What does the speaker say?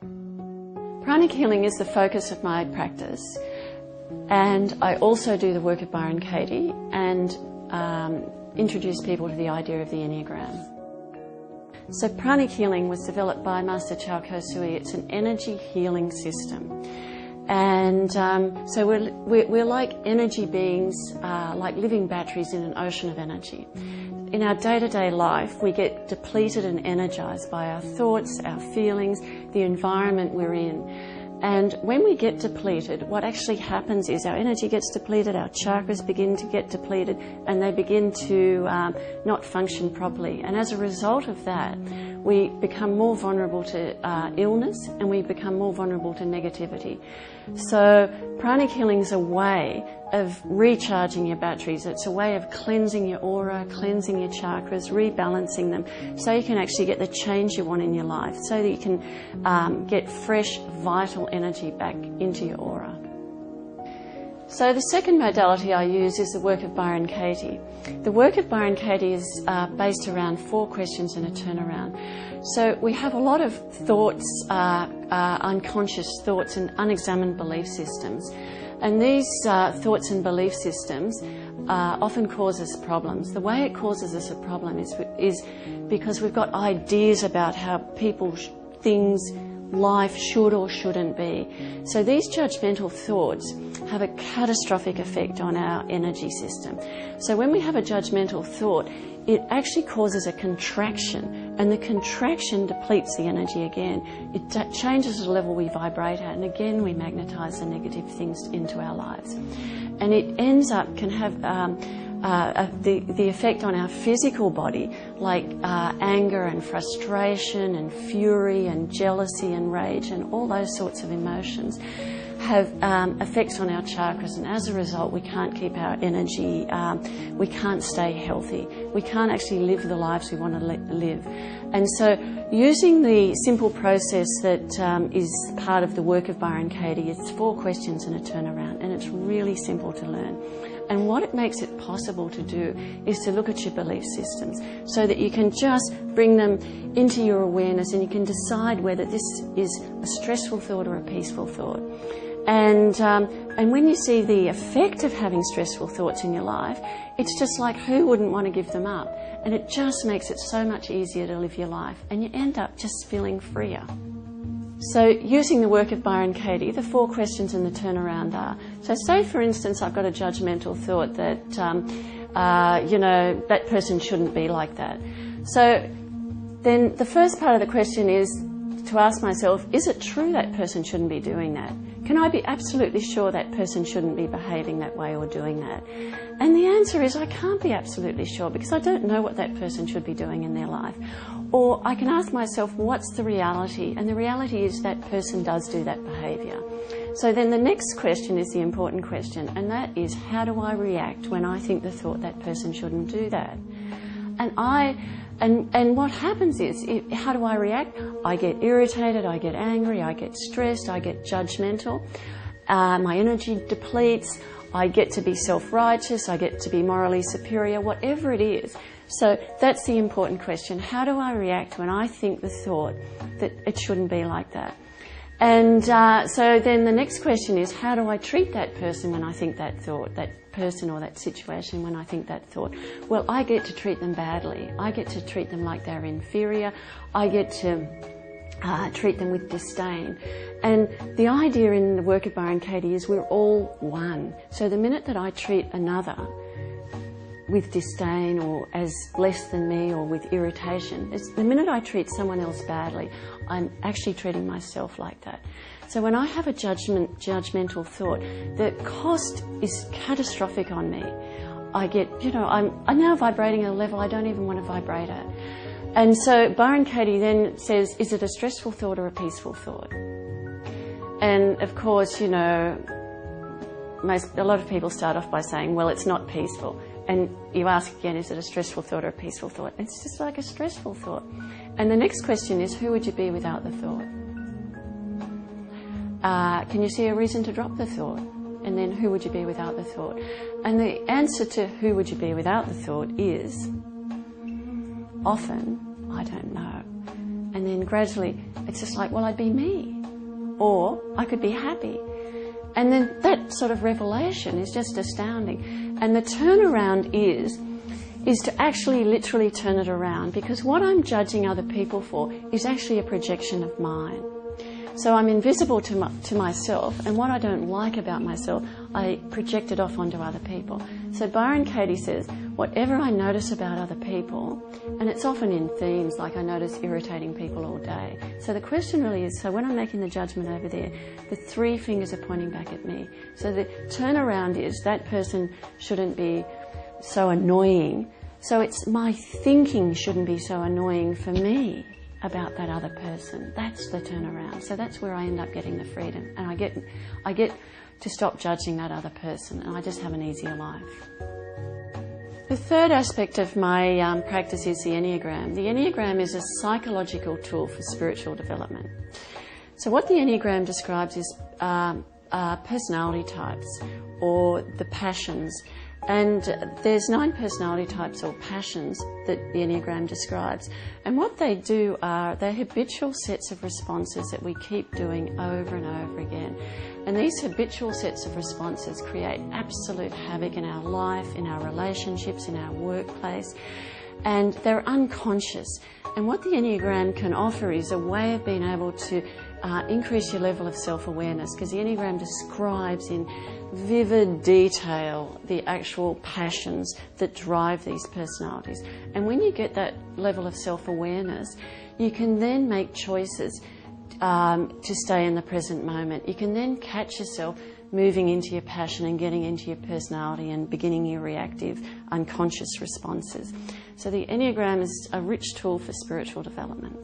Pranic healing is the focus of my practice, and I also do the work of Byron Katie and introduce people to the idea of the Enneagram. So Pranic healing was developed by Master Chow Kosui. It's an energy healing system. And so we're like energy beings, like living batteries in an ocean of energy. In our day-to-day life, we get depleted and energized by our thoughts, our feelings, the environment we're in. And when we get depleted, what actually happens is our energy gets depleted, our chakras begin to get depleted, and they begin to not function properly. And as a result of that, we become more vulnerable to illness, and we become more vulnerable to negativity. So Pranic healing is a way of recharging your batteries. It's a way of cleansing your aura, cleansing your chakras, rebalancing them, so you can actually get the change you want in your life, so that you can get fresh, vital energy back into your aura. So the second modality I use is the work of Byron Katie. The work of Byron Katie is based around 4 questions and a turnaround. So we have a lot of thoughts, unconscious thoughts and unexamined belief systems. And these thoughts and belief systems often cause us problems. The way it causes us a problem is because we've got ideas about how people, things, life should or shouldn't be. So these judgmental thoughts have a catastrophic effect on our energy system. So when we have a judgmental thought, it actually causes a contraction, and the contraction depletes the energy again. It changes the level we vibrate at, and again we magnetize the negative things into our lives. And it ends up, can have the effect on our physical body, like anger and frustration and fury and jealousy and rage and all those sorts of emotions have effects on our chakras, and as a result we can't keep our energy, we can't stay healthy, we can't actually live the lives we want to live. And so using the simple process that is part of the work of Byron Katie, it's 4 questions and a turnaround, and it's really simple to learn. And what it makes it possible to do is to look at your belief systems, so that you can just bring them into your awareness, and you can decide whether this is a stressful thought or a peaceful thought. And when you see the effect of having stressful thoughts in your life, it's just like, who wouldn't want to give them up? And it just makes it so much easier to live your life, and you end up just feeling freer. So using the work of Byron Katie, the 4 questions and the turnaround are, so say for instance I've got a judgmental thought that, that person shouldn't be like that. So then the first part of the question is to ask myself, is it true that person shouldn't be doing that? Can I be absolutely sure that person shouldn't be behaving that way or doing that? And the answer is I can't be absolutely sure, because I don't know what that person should be doing in their life. Or I can ask myself, what's the reality? And the reality is that person does do that behaviour. So then the next question is the important question, and that is, how do I react when I think the thought that person shouldn't do that? And what happens is, how do I react? I get irritated, I get angry, I get stressed, I get judgmental, my energy depletes, I get to be self-righteous, I get to be morally superior, whatever it is. So that's the important question. How do I react when I think the thought that it shouldn't be like that? And so then the next question is, how do I treat that person when I think that thought, that person or that situation when I think that thought? Well, I get to treat them badly. I get to treat them like they're inferior. I get to treat them with disdain. And the idea in the work of Byron Katie is we're all one. So the minute that I treat another with disdain or as less than me or with irritation, the minute I treat someone else badly, I'm actually treating myself like that. So when I have a judgmental thought, the cost is catastrophic on me. I get, I'm now vibrating at a level I don't even want to vibrate at. And so Byron Katie then says, is it a stressful thought or a peaceful thought? And of course, a lot of people start off by saying, well, it's not peaceful. And you ask again, is it a stressful thought or a peaceful thought? It's just like a stressful thought. And the next question is, who would you be without the thought? Can you see a reason to drop the thought? And then who would you be without the thought? And the answer to who would you be without the thought is often, I don't know. And then gradually it's just like, well, I'd be me, or I could be happy. And then that sort of revelation is just astounding. And the turnaround is to actually literally turn it around, because what I'm judging other people for is actually a projection of mine. So I'm invisible to myself, and what I don't like about myself, I project it off onto other people. So Byron Katie says, whatever I notice about other people, and it's often in themes like I notice irritating people all day. So the question really is, so when I'm making the judgment over there, the three fingers are pointing back at me. So the turnaround is that person shouldn't be so annoying. So it's my thinking shouldn't be so annoying for me about that other person. That's the turnaround. So that's where I end up getting the freedom, and I get to stop judging that other person, and I just have an easier life. The third aspect of my practice is the Enneagram. The Enneagram is a psychological tool for spiritual development. So what the Enneagram describes is personality types, or the passions. And there's 9 personality types or passions that the Enneagram describes. And what they do are they're habitual sets of responses that we keep doing over and over again. And these habitual sets of responses create absolute havoc in our life, in our relationships, in our workplace. And they're unconscious. And what the Enneagram can offer is a way of being able to increase your level of self-awareness, because the Enneagram describes in vivid detail the actual passions that drive these personalities. And when you get that level of self-awareness, you can then make choices to stay in the present moment. You can then catch yourself moving into your passion and getting into your personality and beginning your reactive, unconscious responses. So the Enneagram is a rich tool for spiritual development.